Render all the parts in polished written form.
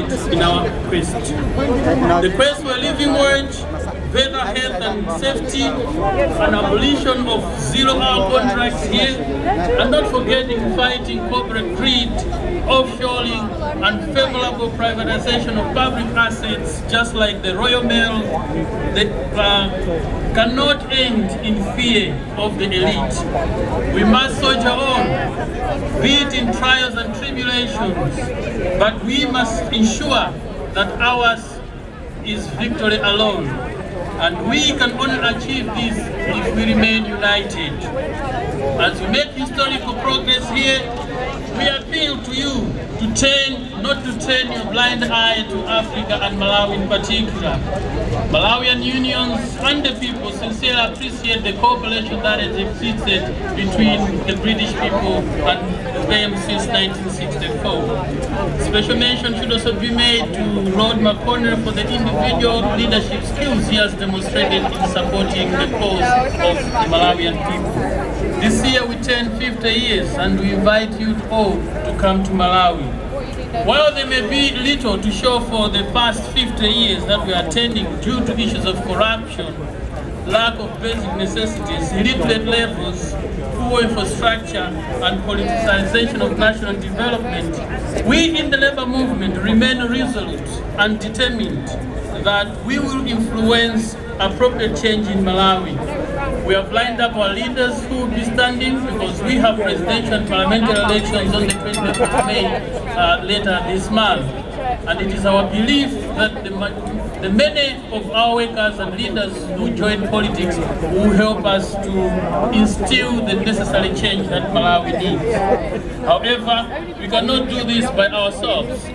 in our quest. The quest for a living wage, better health and safety, an abolition of zero-hour contracts here, and not forgetting fighting corporate greed, offshoring, unfavorable privatization of public assets, just like the Royal Mail, that cannot end in fear of the elite. We must soldier on, be it in trials and tribulations, but we must ensure that ours is victory alone. And we can only achieve this if we remain united. As we make historical progress here, we appeal to you to not to turn your blind eye to Africa and Malawi in particular. Malawian unions and the people sincerely appreciate the cooperation that has existed between the British people and them since 1964. Special mention should also be made to Lord McConnell for the individual leadership skills he has demonstrated in supporting the cause of the Malawian people. This year we turn 50 years and we invite you all to come to Malawi. While there may be little to show for the past 50 years that we are attending due to issues of corruption, lack of basic necessities, illiterate levels, poor infrastructure, and politicization of national development, we in the labor movement remain resolute and determined that we will influence appropriate change in Malawi. We have lined up our leaders who will be standing because we have presidential and parliamentary elections on the 20th of May later this month. And it is our belief that the many of our workers and leaders who join politics will help us to instill the necessary change that Malawi needs. However, we cannot do this by ourselves.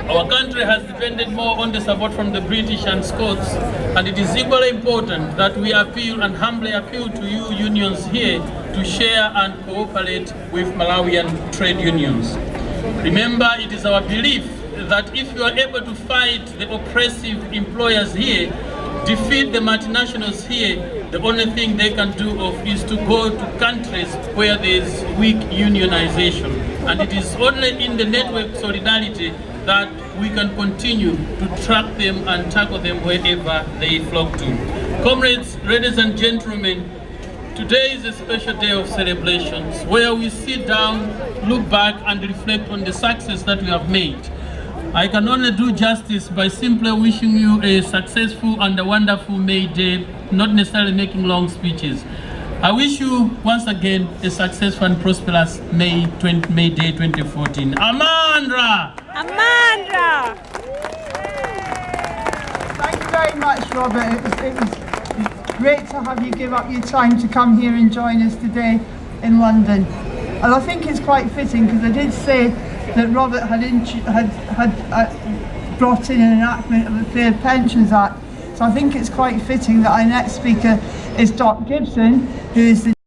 Our country has depended more on the support from the British and Scots, and it is equally important that we appeal and humbly appeal to you unions here to share and cooperate with Malawian trade unions. Remember, it is our belief that if you are able to fight the oppressive employers here, defeat the multinationals here, the only thing they can do is to go to countries where there is weak unionization. And it is only in the network solidarity that we can continue to track them and tackle them wherever they flock to. Comrades, ladies and gentlemen, today is a special day of celebrations where we sit down, look back and reflect on the success that we have made. I can only do justice by simply wishing you a successful and a wonderful May Day, not necessarily making long speeches. I wish you once again a successful and prosperous May Day 2014. Amandra! Amandra! Thank you very much, Robert. It was great to have you give up your time to come here and join us today in London. And I think it's quite fitting because I did say that Robert had brought in an enactment of the Fair Pensions Act. So I think it's quite fitting that our next speaker is Doc Gibson, who is the